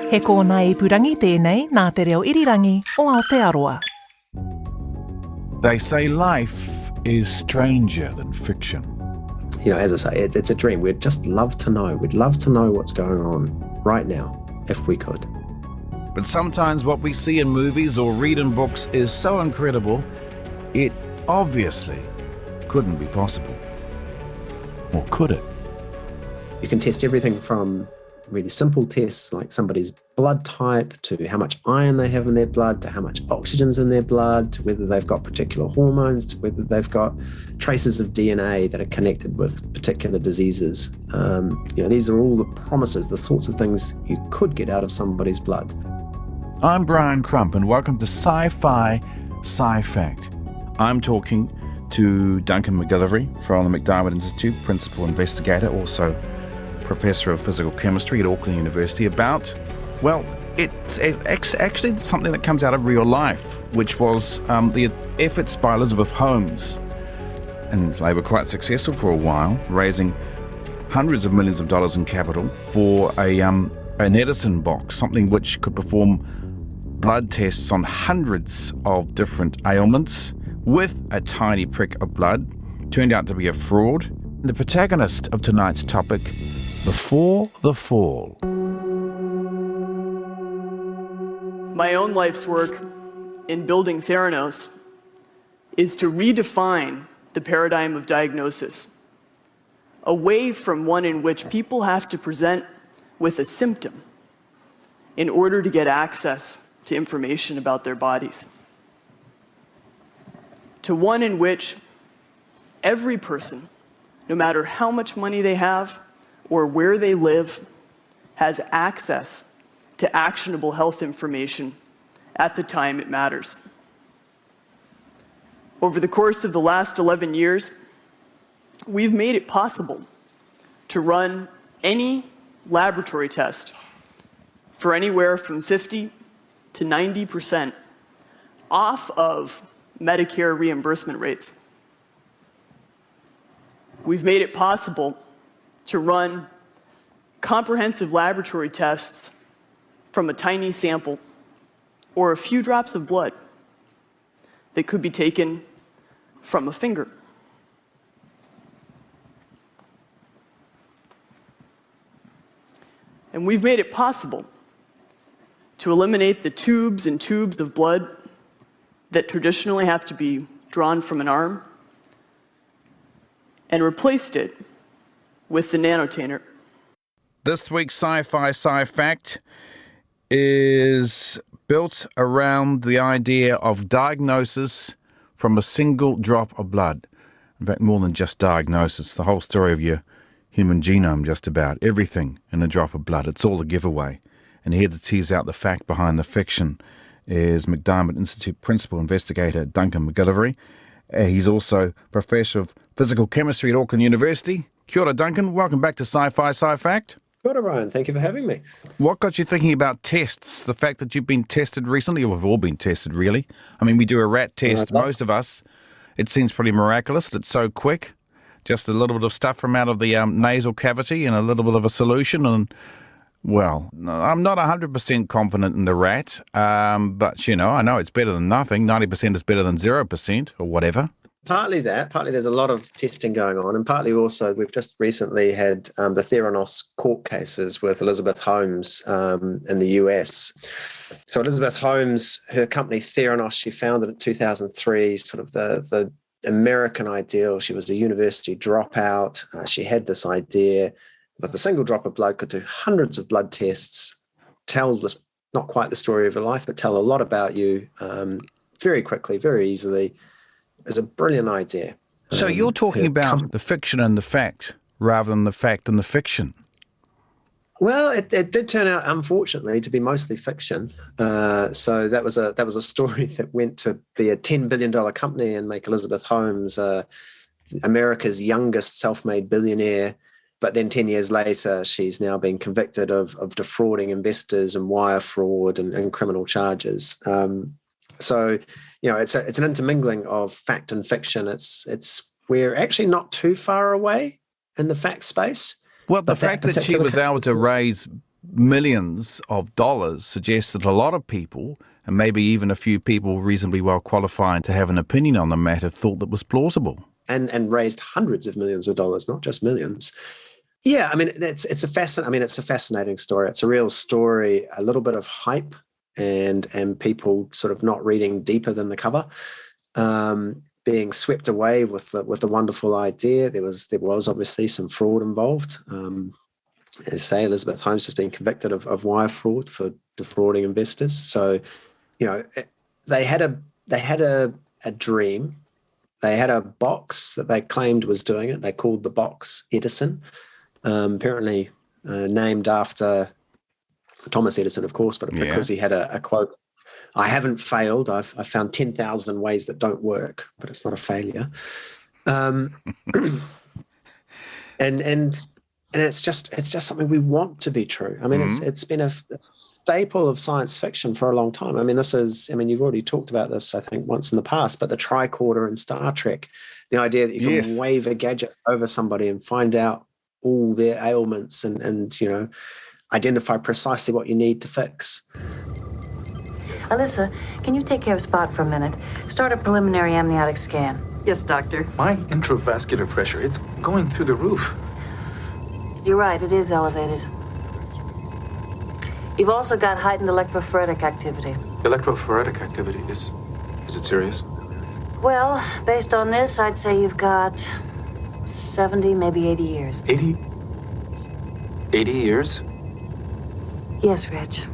He kōna ipurangi tēnei nā te reo irirangi o Aotearoa. They say life is stranger than fiction. You know, as I say, it's a dream. We'd just love to know. We'd love to know what's going on right now, if we could. But sometimes what we see in movies or read in books is so incredible, it obviously couldn't be possible. Or could it? You can test everything from really simple tests like somebody's blood type to how much iron they have in their blood, to how much oxygen's in their blood, to whether they've got particular hormones, to whether they've got traces of DNA that are connected with particular diseases. These are all the promises, the sorts of things you could get out of somebody's blood. I'm Brian Crump and welcome to Sci Fi, Sci Fact. I'm talking to Duncan McGillivray from the McDiarmid Institute, Principal Investigator, also Professor of Physical Chemistry at Auckland University, about, well, it's actually something that comes out of real life, which was the efforts by Elizabeth Holmes. And they were quite successful for a while, raising hundreds of millions of dollars in capital for an Edison box, something which could perform blood tests on hundreds of different ailments with a tiny prick of blood. Turned out to be a fraud. The protagonist of tonight's topic, before the fall. My own life's work in building Theranos is to redefine the paradigm of diagnosis, away from one in which people have to present with a symptom in order to get access to information about their bodies, to one in which every person, no matter how much money they have or where they live, has access to actionable health information at the time it matters. Over the course of the last 11 years, we've made it possible to run any laboratory test for anywhere from 50 to 90% off of Medicare reimbursement rates. We've made it possible to run comprehensive laboratory tests from a tiny sample or a few drops of blood that could be taken from a finger. And we've made it possible to eliminate the tubes and tubes of blood that traditionally have to be drawn from an arm and replaced it with the nanotainer. This week's Sci Fi Sci Fact is built around the idea of diagnosis from a single drop of blood. In fact, more than just diagnosis, the whole story of your human genome, just about everything in a drop of blood. It's all a giveaway. And here to tease out the fact behind the fiction is McDiarmid Institute Principal Investigator Duncan McGillivray. He's also Professor of Physical Chemistry at Auckland University. Kia ora, Duncan. Welcome back to Sci Fi Sci Fact. Kia ora, Ryan. Thank you for having me. What got you thinking about tests? The fact that you've been tested recently, or we've all been tested, really. I mean, we do a rat test, most of us. It seems pretty miraculous. It's so quick. Just a little bit of stuff from out of the nasal cavity and a little bit of a solution. And, well, I'm not 100% confident in the rat, but, I know it's better than nothing. 90% is better than 0% or whatever. Partly there's a lot of testing going on, and partly also we've just recently had the Theranos court cases with Elizabeth Holmes in the US. So Elizabeth Holmes, her company Theranos, she founded in 2003, sort of the American ideal. She was a university dropout. She had this idea that a single drop of blood could do hundreds of blood tests, tell this, not quite the story of your life, but tell a lot about you very quickly, very easily. It's a brilliant idea. So you're talking about the fiction and the fact rather than the fact and the fiction. Well, it did turn out, unfortunately, to be mostly fiction. So that was a story that went to be a $10 billion company and make Elizabeth Holmes America's youngest self-made billionaire. But then 10 years later, she's now been convicted of defrauding investors and wire fraud and criminal charges. So, it's an intermingling of fact and fiction. We're actually not too far away in the fact space. Well, the fact that she was able to raise millions of dollars suggests that a lot of people, and maybe even a few people reasonably well qualified to have an opinion on the matter, thought that was plausible. And raised hundreds of millions of dollars, not just millions. Yeah, I mean, it's a fascinating story. It's a real story, a little bit of hype and people sort of not reading deeper than the cover, being swept away with the wonderful idea. There was obviously some fraud involved. As I say, Elizabeth Holmes has been convicted of wire fraud for defrauding investors. So, they had a dream. They had a box that they claimed was doing it. They called the box Edison, apparently named after Thomas Edison, of course, but because he had a quote, "I haven't failed. I've found 10,000 ways that don't work, but it's not a failure." And it's just something we want to be true. I mean, it's been a staple of science fiction for a long time. I mean, you've already talked about this, I think, once in the past, but the tricorder in Star Trek, the idea that you can wave a gadget over somebody and find out all their ailments and identify precisely what you need to fix. Alyssa, can you take care of Spot for a minute? Start a preliminary amniotic scan. Yes, doctor. My intravascular pressure, it's going through the roof. You're right, it is elevated. You've also got heightened electrophoretic activity. Electrophoretic activity, is it serious? Well, based on this, I'd say you've got 70, maybe 80 years. 80 years? Yes, Rich.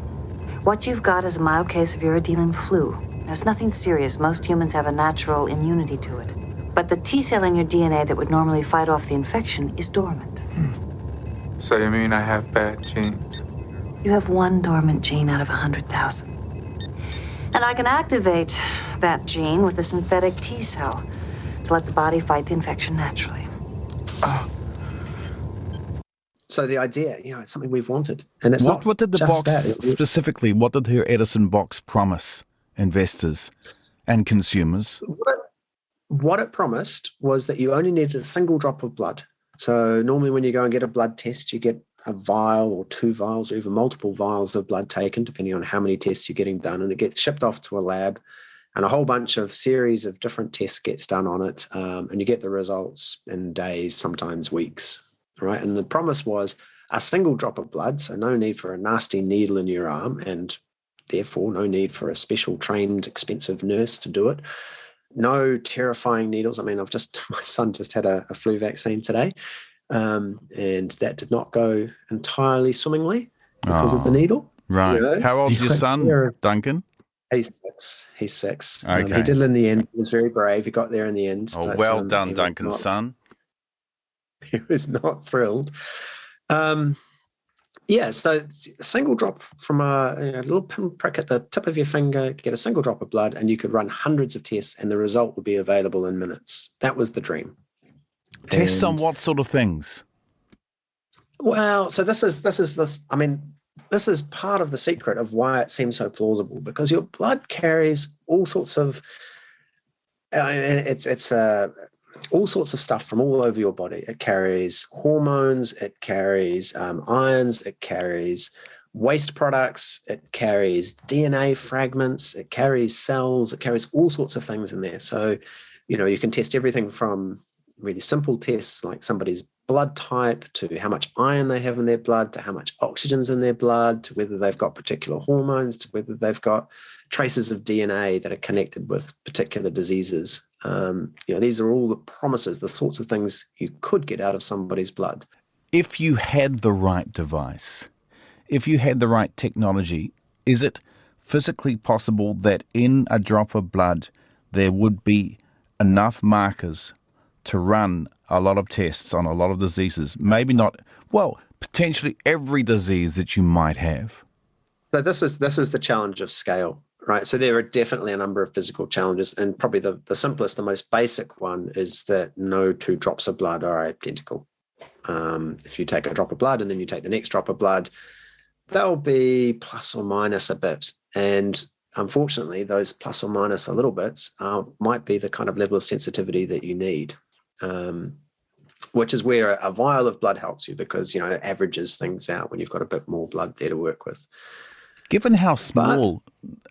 What you've got is a mild case of urodelin flu. There's nothing serious. Most humans have a natural immunity to it. But the T cell in your DNA that would normally fight off the infection is dormant. So you mean I have bad genes? You have one dormant gene out of 100,000. And I can activate that gene with a synthetic T cell to let the body fight the infection naturally. So the idea, it's something we've wanted. And it's what did the just box, that. specifically, what did her Edison box promise investors and consumers? What it promised was that you only needed a single drop of blood. So normally when you go and get a blood test, you get a vial or 2 vials or even multiple vials of blood taken, depending on how many tests you're getting done. And it gets shipped off to a lab and a whole bunch of series of different tests gets done on it. And you get the results in days, sometimes weeks, right? And the promise was a single drop of blood, so no need for a nasty needle in your arm and therefore no need for a special trained, expensive nurse to do it. No terrifying needles. I mean, my son just had a flu vaccine today. And that did not go entirely swimmingly because of the needle. Right. How old's your son, Duncan? He's 6. Okay. He did it in the end. He was very brave. He got there in the end. Oh, well done, Duncan's son. He was not thrilled. So a single drop from a little pinprick at the tip of your finger, get a single drop of blood, and you could run hundreds of tests, and the result would be available in minutes. That was the dream. Tests on what sort of things? Well, so this is part of the secret of why it seems so plausible, because your blood carries all sorts of, all sorts of stuff from all over your body. It carries hormones, it carries ions, it carries waste products, it carries DNA fragments, it carries cells, it carries all sorts of things in there. So, you can test everything from really simple tests like somebody's blood type to how much iron they have in their blood, to how much oxygen's in their blood, to whether they've got particular hormones, to whether they've got traces of DNA that are connected with particular diseases. These are all the promises, the sorts of things you could get out of somebody's blood. If you had the right device, if you had the right technology, is it physically possible that in a drop of blood there would be enough markers to run a lot of tests on a lot of diseases? Maybe not, potentially every disease that you might have. So this is the challenge of scale, right? So there are definitely a number of physical challenges, and probably the simplest, the most basic one is that no 2 drops of blood are identical. If you take a drop of blood and then you take the next drop of blood, they'll be plus or minus a bit. And unfortunately, those plus or minus a little bits might be the kind of level of sensitivity that you need. which is where a vial of blood helps you because, it averages things out when you've got a bit more blood there to work with. Given how small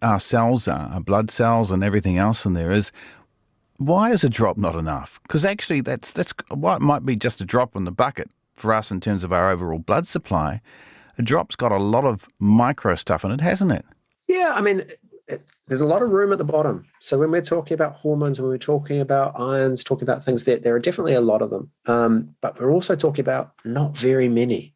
our cells are, our blood cells and everything else in there is, why is a drop not enough? Because actually that's why it might be just a drop in the bucket for us in terms of our overall blood supply. A drop's got a lot of micro stuff in it, hasn't it? Yeah, I mean, there's a lot of room at the bottom. So when we're talking about hormones, when we're talking about ions, talking about things, there are definitely a lot of them. But we're also talking about not very many.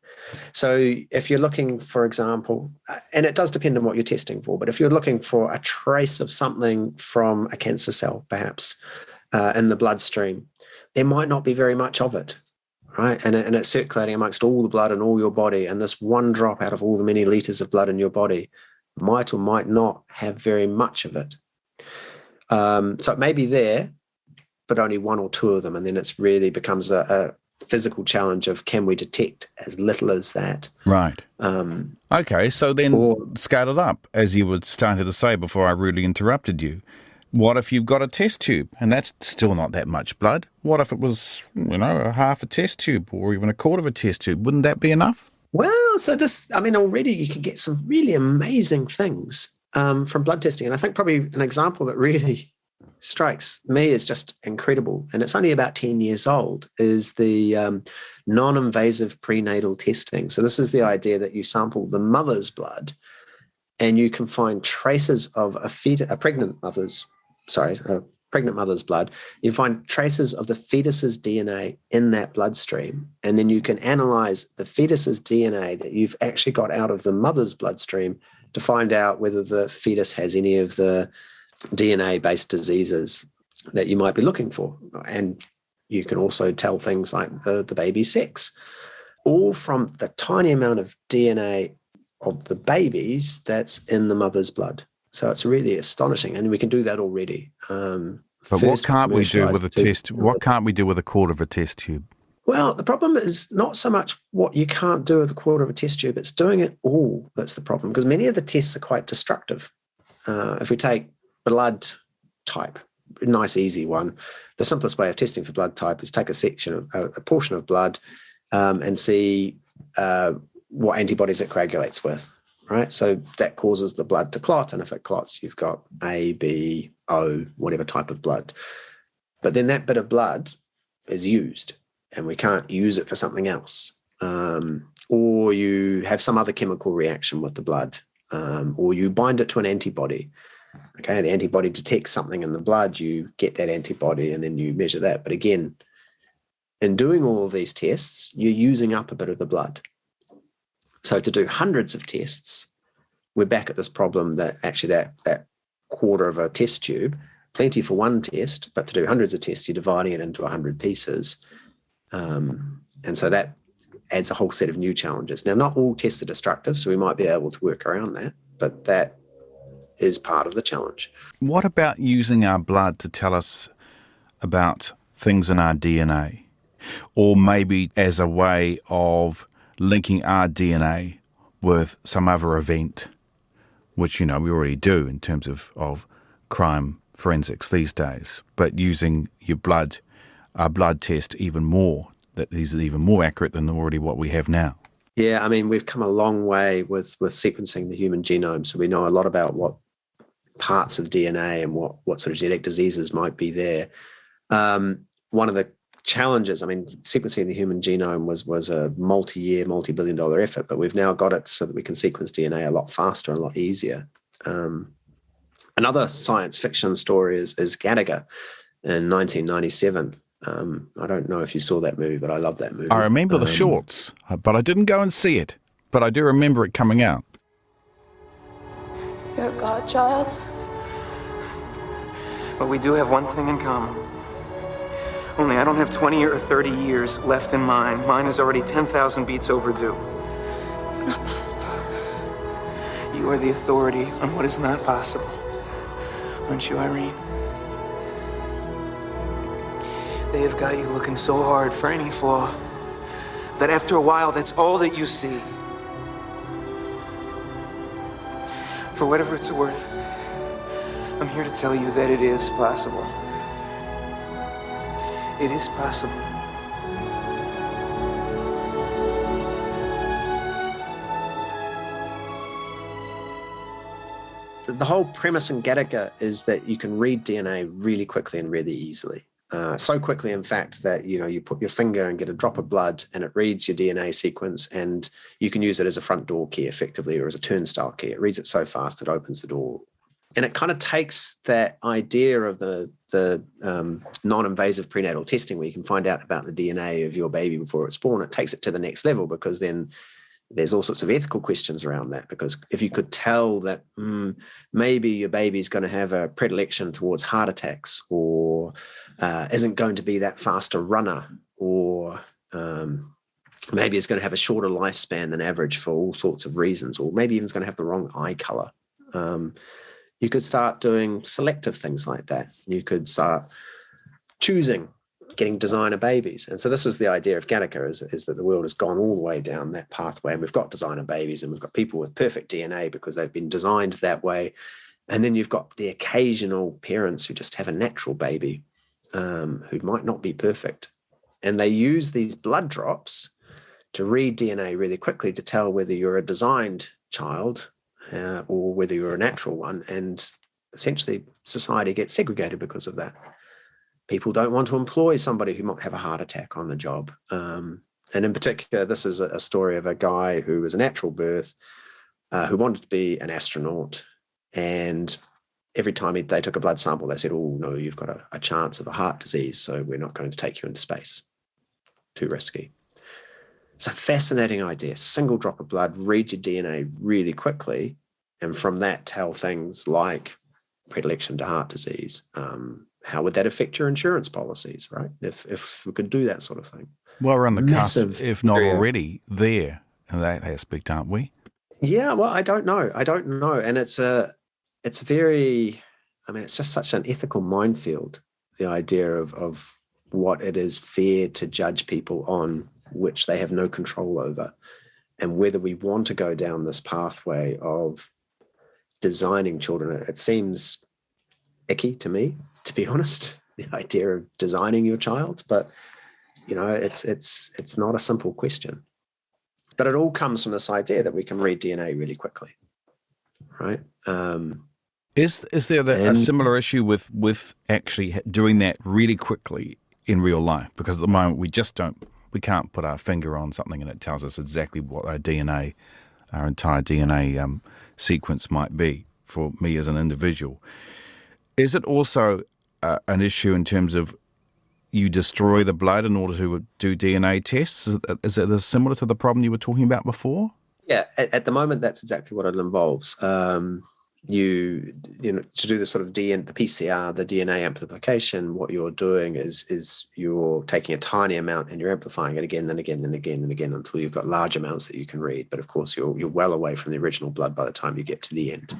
So if you're looking, for example, and it does depend on what you're testing for, but if you're looking for a trace of something from a cancer cell, perhaps, in the bloodstream, there might not be very much of it, right? And it's circulating amongst all the blood in all your body. And this one drop out of all the many liters of blood in your body might or might not have very much of it. So it may be there, but only one or two of them. And then it's really becomes a physical challenge of can we detect as little as that? Right. Okay, so then scale it up, as you were starting to say before I rudely interrupted you. What if you've got a test tube and that's still not that much blood? What if it was, a half a test tube or even a quarter of a test tube? Wouldn't that be enough? Well, so already you can get some really amazing things from blood testing. And I think probably an example that really strikes me as just incredible, and it's only about 10 years old, is the non-invasive prenatal testing. So this is the idea that you sample the mother's blood and you can find traces of a pregnant mother's blood. You find traces of the fetus's DNA in that bloodstream, and then you can analyze the fetus's DNA that you've actually got out of the mother's bloodstream to find out whether the fetus has any of the DNA-based diseases that you might be looking for. And you can also tell things like the baby's sex, all from the tiny amount of DNA of the babies that's in the mother's blood. So it's really astonishing, and we can do that already. But what can't we do with a test? What can't we do with a quarter of a test tube? Well, the problem is not so much what you can't do with a quarter of a test tube, it's doing it all that's the problem, because many of the tests are quite destructive. If we take blood type, a nice easy one, the simplest way of testing for blood type is take a portion of blood and see what antibodies it coagulates with, right? So that causes the blood to clot, and if it clots, you've got A, B, O, whatever type of blood. But then that bit of blood is used, and we can't use it for something else. Or you have some other chemical reaction with the blood, or you bind it to an antibody. Okay, the antibody detects something in the blood, you get that antibody, and then you measure that. But again, in doing all of these tests, you're using up a bit of the blood. So to do hundreds of tests, we're back at this problem that actually that quarter of a test tube, plenty for one test, but to do hundreds of tests, you're dividing it into 100 pieces. And so that adds a whole set of new challenges. Now, not all tests are destructive, so we might be able to work around that, but that is part of the challenge. What about using our blood to tell us about things in our DNA? Or maybe as a way of linking our DNA with some other event, which, we already do in terms of crime forensics these days, but using our blood test even more, that is even more accurate than already what we have now. Yeah, I mean, we've come a long way with sequencing the human genome, so we know a lot about what parts of DNA and what sort of genetic diseases might be there. One of the challenges, sequencing the human genome was a multi-year, multi-billion-dollar effort, but we've now got it so that we can sequence DNA a lot faster and a lot easier. Another science fiction story is Gattaca in 1997. I don't know if you saw that movie, but I love that movie. I remember the shorts, but I didn't go and see it. But I do remember it coming out. You're a godchild. But we do have one thing in common. Only I don't have 20 or 30 years left in mine. Mine is already 10,000 beats overdue. It's not possible. You are the authority on what is not possible. Aren't you, Irene? They have got you looking so hard for any flaw that after a while, that's all that you see. For whatever it's worth, I'm here to tell you that it is possible. It is possible. the whole premise in Gattaca is that you can read DNA really quickly and really easily. So quickly, in fact, that you put your finger and get a drop of blood and it reads your DNA sequence, and you can use it as a front door key effectively, or as a turnstile key. It reads it so fast it opens the door. And it kind of takes that idea of the non-invasive prenatal testing, where you can find out about the DNA of your baby before it's born. It takes it to the next level, because then there's all sorts of ethical questions around that. Because if you could tell that maybe your baby's going to have a predilection towards heart attacks, or isn't going to be that fast a runner, or maybe is going to have a shorter lifespan than average for all sorts of reasons, or maybe even is going to have the wrong eye color. You could start doing selective things like that. You could start choosing, getting designer babies. And so this was the idea of Gattaca, is that the world has gone all the way down that pathway, and we've got designer babies, and we've got people with perfect DNA because they've been designed that way. And then you've got the occasional parents who just have a natural baby who might not be perfect. And they use these blood drops to read DNA really quickly to tell whether you're a designed child or whether you're a natural one. And essentially society gets segregated because of that. People don't want to employ somebody who might have a heart attack on the job. And in particular, this is a story of a guy who was a natural birth, who wanted to be an astronaut. And every time they took a blood sample, they said, oh, no, you've got a chance of a heart disease, so we're not going to take you into space. Too risky. It's a fascinating idea. Single drop of blood, read your DNA really quickly, and from that tell things like predilection to heart disease. How would that affect your insurance policies, right? If we could do that sort of thing. Well, we're on the cusp, if not already there in that aspect, aren't we? Yeah, well, I don't know. And it's just such an ethical minefield, the idea of what it is fair to judge people on, which they have no control over, and whether we want to go down this pathway of designing children. It seems icky to me, to be honest, the idea of designing your child, but it's not a simple question. But it all comes from this idea that we can read DNA really quickly, right? Is there a similar issue with actually doing that really quickly in real life? Because at the moment we can't put our finger on something and it tells us exactly what our entire DNA sequence might be for me as an individual. Is it also an issue in terms of you destroy the blood in order to do DNA tests? Is it similar to the problem you were talking about before? Yeah, at the moment, that's exactly what it involves. To do the sort of the PCR, the DNA amplification, what you're doing is you're taking a tiny amount and you're amplifying it again and again and again and again until you've got large amounts that you can read. But of course, you're well away from the original blood by the time you get to the end.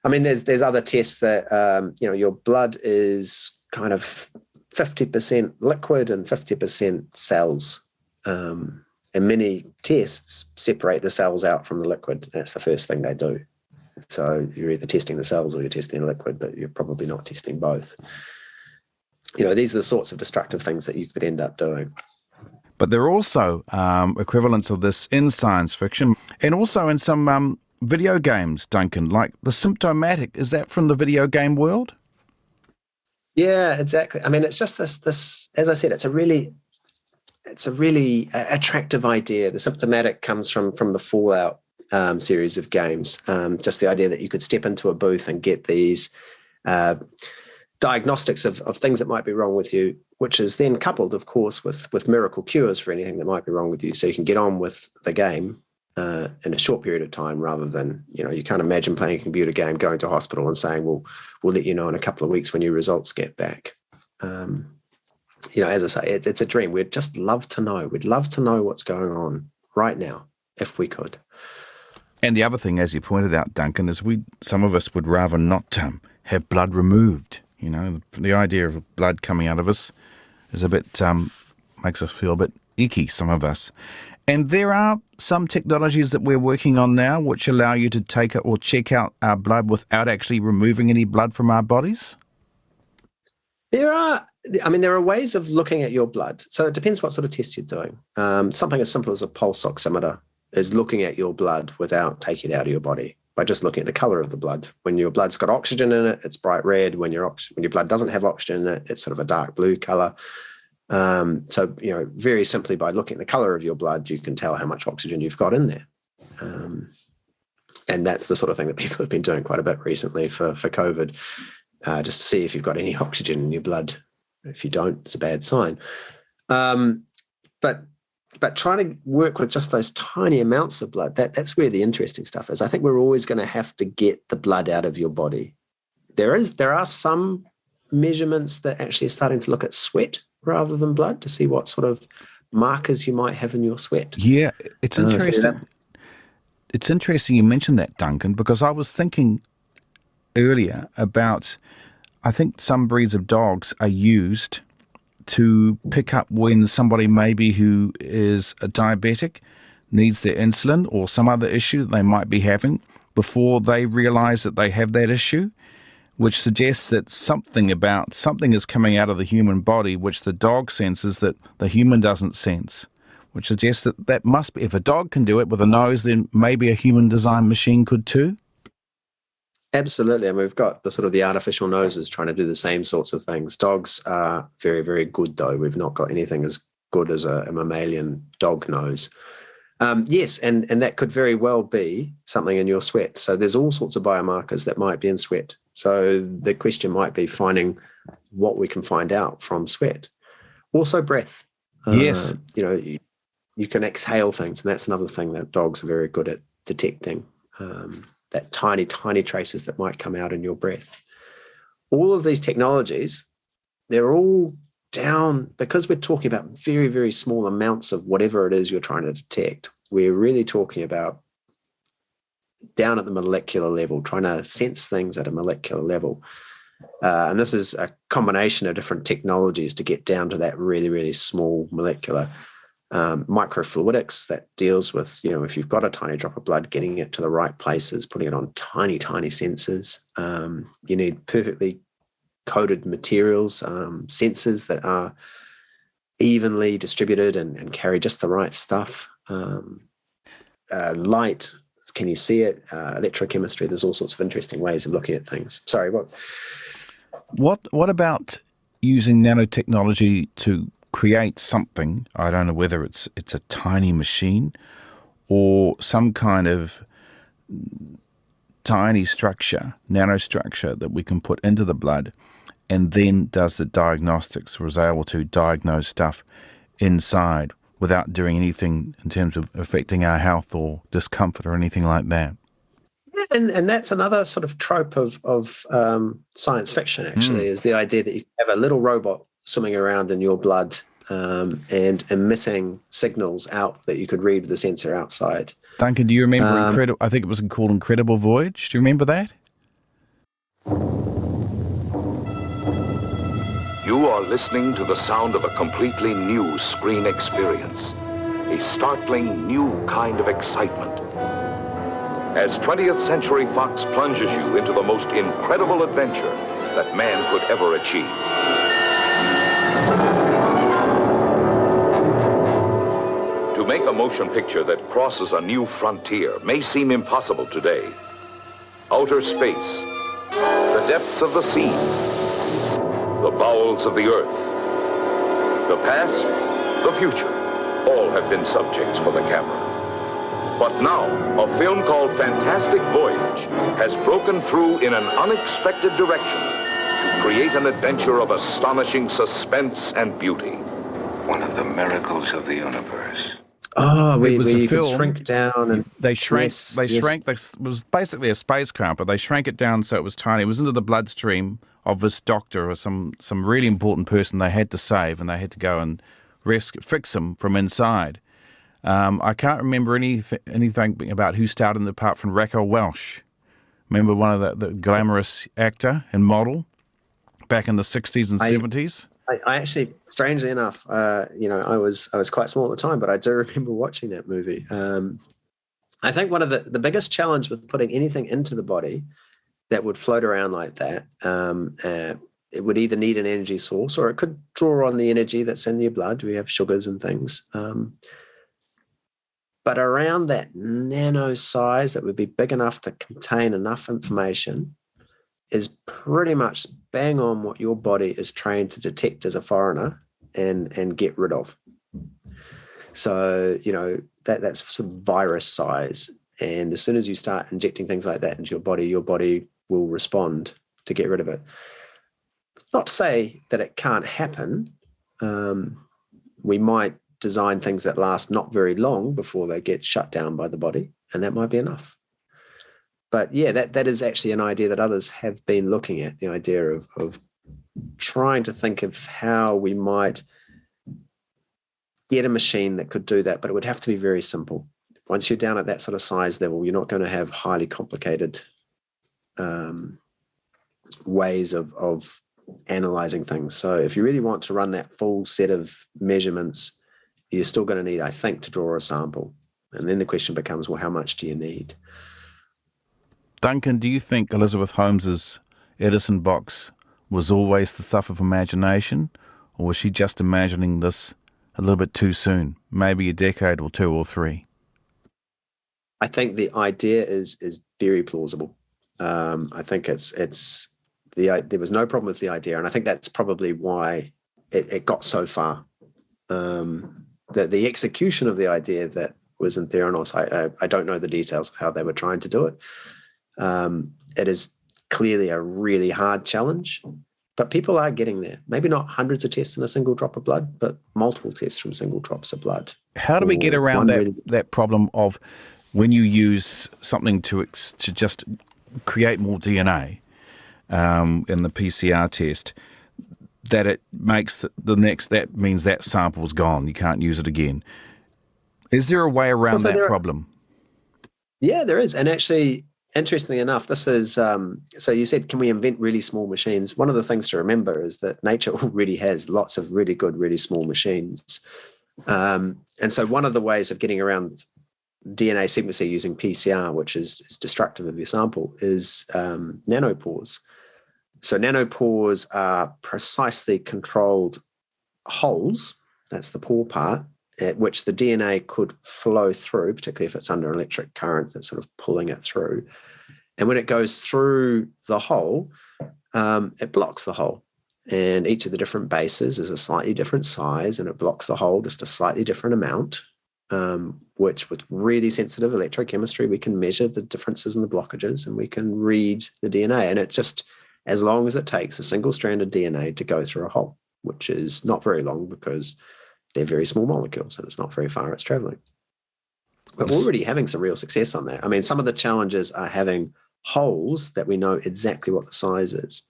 I mean, there's other tests that your blood is kind of 50% liquid and 50% cells. And many tests separate the cells out from the liquid. That's the first thing they do. So you're either testing the cells or you're testing the liquid, but you're probably not testing both. These are the sorts of destructive things that you could end up doing. But there are also equivalents of this in science fiction and also in some video games, Duncan, like the symptomatic. Is that from the video game world? Yeah, exactly. I mean, it's just this, as I said, it's a really attractive idea. The symptomatic comes from the Fallout series of games. Just the idea that you could step into a booth and get these diagnostics of things that might be wrong with you, which is then coupled, of course, with miracle cures for anything that might be wrong with you. So you can get on with the game in a short period of time, rather than, you can't imagine playing a computer game, going to hospital and saying, we'll let you know in a couple of weeks when your results get back. As I say, it's a dream. We'd just love to know. We'd love to know what's going on right now, if we could. And the other thing, as you pointed out, Duncan, is some of us would rather not have blood removed. The idea of blood coming out of us is a bit, makes us feel a bit icky, some of us. And there are some technologies that we're working on now which allow you to take it or check out our blood without actually removing any blood from our bodies? There are ways of looking at your blood. So it depends what sort of test you're doing. Something as simple as a pulse oximeter is looking at your blood without taking it out of your body. by just looking at the color of the blood. When your blood's got oxygen in it, it's bright red. When your blood doesn't have oxygen in it, it's sort of a dark blue color. So, very simply by looking at the color of your blood, you can tell how much oxygen you've got in there. And that's the sort of thing that people have been doing quite a bit recently for COVID, just to see if you've got any oxygen in your blood. If you don't, it's a bad sign. But trying to work with just those tiny amounts of blood, that's where the interesting stuff is. I think we're always going to have to get the blood out of your body. There are some measurements that actually are starting to look at sweat rather than blood to see what sort of markers you might have in your sweat. Yeah, it's interesting. It's interesting you mentioned that, Duncan, because I was thinking earlier about, I think some breeds of dogs are used to pick up when somebody maybe who is a diabetic needs their insulin or some other issue that they might be having before they realize that they have that issue, which suggests that something is coming out of the human body which the dog senses that the human doesn't sense, which suggests that must be, if a dog can do it with a nose, then maybe a human designed machine could too. Absolutely. And we've got the artificial noses trying to do the same sorts of things. Dogs are very, very good, though. We've not got anything as good as a mammalian dog nose. Yes, and that could very well be something in your sweat. So there's all sorts of biomarkers that might be in sweat. So the question might be finding what we can find out from sweat. Also breath. Yes. You can exhale things, and that's another thing that dogs are very good at detecting. That tiny, tiny traces that might come out in your breath. All of these technologies, they're all down, because we're talking about very, very small amounts of whatever it is you're trying to detect. We're really talking about down at the molecular level, trying to sense things at a molecular level. And this is a combination of different technologies to get down to that really, really small molecular. Microfluidics that deals with, if you've got a tiny drop of blood, getting it to the right places, putting it on tiny, tiny sensors. You need perfectly coated materials, sensors that are evenly distributed and carry just the right stuff. Light, can you see it? Electrochemistry, there's all sorts of interesting ways of looking at things. Sorry, What about using nanotechnology to create something? I don't know whether it's a tiny machine or some kind of tiny structure, nanostructure that we can put into the blood and then does the diagnostics, or is able to diagnose stuff inside without doing anything in terms of affecting our health or discomfort or anything like that. And that's another sort of trope of science fiction, actually, is the idea that you have a little robot swimming around in your blood and emitting signals out that you could read with the sensor outside. Duncan, do you remember I think it was called Incredible Voyage. Do you remember that? You are listening to the sound of a completely new screen experience, a startling new kind of excitement. As 20th Century Fox plunges you into the most incredible adventure that man could ever achieve. To make a motion picture that crosses a new frontier may seem impossible today. Outer space, the depths of the sea, the bowels of the earth, the past, the future, all have been subjects for the camera. But now, a film called Fantastic Voyage has broken through in an unexpected direction to create an adventure of astonishing suspense and beauty. One of the miracles of the universe. Oh, where was you a could film. shrink down and They shrank. Yes, They yes. shrank. It was basically a spacecraft, but they shrank it down so it was tiny. It was into the bloodstream of this doctor or some really important person they had to save, and they had to go and fix him from inside. I can't remember anything about who starred in the part from Raquel Welch. Remember one of the glamorous actor and model back in the 60s and 70s? I actually, strangely enough, I was quite small at the time, but I do remember watching that movie. I think one of the biggest challenge with putting anything into the body that would float around like that, it would either need an energy source or it could draw on the energy that's in your blood. We have sugars and things. But around that nano size that would be big enough to contain enough information is pretty much bang on what your body is trained to detect as a foreigner and get rid of. So, that's sort of virus size. And as soon as you start injecting things like that into your body will respond to get rid of it. Not to say that it can't happen. We might design things that last not very long before they get shut down by the body, and that might be enough. But yeah, that is actually an idea that others have been looking at, the idea of trying to think of how we might get a machine that could do that, but it would have to be very simple. Once you're down at that sort of size level, you're not going to have highly complicated ways of analyzing things. So if you really want to run that full set of measurements, you're still going to need, I think, to draw a sample. And then the question becomes, well, how much do you need? Duncan, do you think Elizabeth Holmes's Edison box was always the stuff of imagination, or was she just imagining this a little bit too soon, maybe a decade or two or three? I think the idea is very plausible. I think there was no problem with the idea, and I think that's probably why it got so far. The execution of the idea that was in Theranos, I don't know the details of how they were trying to do it. It is clearly a really hard challenge, but people are getting there. Maybe not hundreds of tests in a single drop of blood, but multiple tests from single drops of blood. How do we get around that problem of when you use something to just create more DNA in the PCR test, that it makes that means that sample's gone, you can't use it again? Is there a way around that problem? Yeah, there is. And actually, interestingly enough, this is, so you said, can we invent really small machines? One of the things to remember is that nature already has lots of really good, really small machines. And so one of the ways of getting around DNA sequencing using PCR, which is destructive of your sample, is nanopores. So nanopores are precisely controlled holes, that's the pore part, at which the DNA could flow through, particularly if it's under electric current that's sort of pulling it through. And when it goes through the hole, it blocks the hole. And each of the different bases is a slightly different size, and it blocks the hole just a slightly different amount, which with really sensitive electrochemistry, we can measure the differences in the blockages and we can read the DNA. And it just, as long as it takes a single strand of DNA to go through a hole, which is not very long because they're very small molecules and it's not very far it's traveling. But we're already having some real success on that. I mean, some of the challenges are having holes that we know exactly what the size is.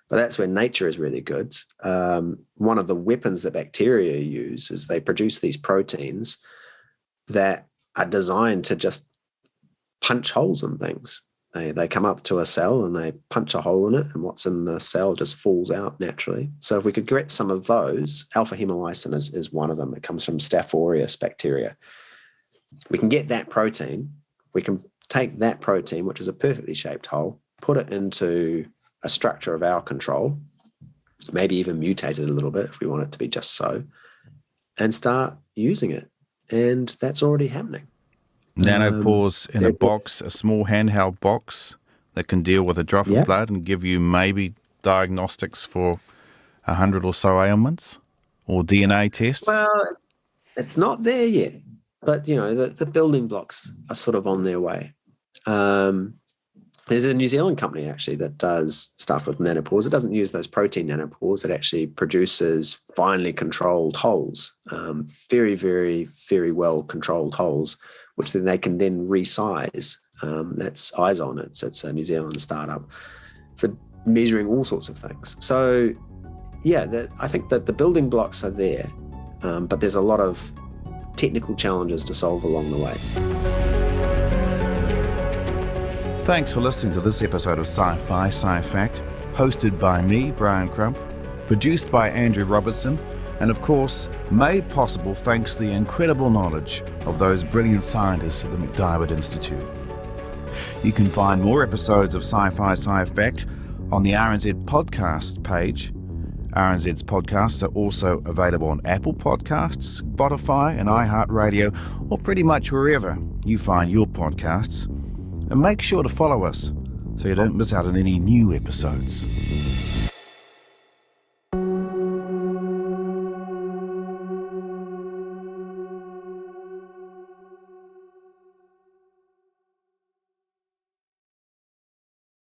But that's where nature is really good. One of the weapons that bacteria use is they produce these proteins that are designed to just punch holes in things. They come up to a cell and they punch a hole in it, and what's in the cell just falls out naturally. So if we could get some of those, alpha hemolysin is one of them. It comes from Staph aureus bacteria. We can get that protein. We can take that protein, which is a perfectly shaped hole, put it into a structure of our control, maybe even mutate it a little bit if we want it to be just so, and start using it. And that's already happening. Nanopores in a box, a small handheld box that can deal with a drop of blood and give you maybe diagnostics for 100 or so ailments or DNA tests? Well, it's not there yet, but the building blocks are sort of on their way. There's a New Zealand company actually that does stuff with nanopores. It doesn't use those protein nanopores. It actually produces finely controlled holes, very, very, very well controlled holes, which then they can then resize. That's Izon. It's a New Zealand startup for measuring all sorts of things. So, yeah, I think that the building blocks are there, but there's a lot of technical challenges to solve along the way. Thanks for listening to this episode of Sci Fi, Sci Fact, hosted by me, Brian Crump, produced by Andrew Robertson, and of course, made possible thanks to the incredible knowledge of those brilliant scientists at the McDiarmid Institute. You can find more episodes of Sci Fi, Sci Fact on the RNZ podcast page, RNZ's podcasts are also available on Apple Podcasts, Spotify and iHeartRadio, or pretty much wherever you find your podcasts. And make sure to follow us so you don't miss out on any new episodes.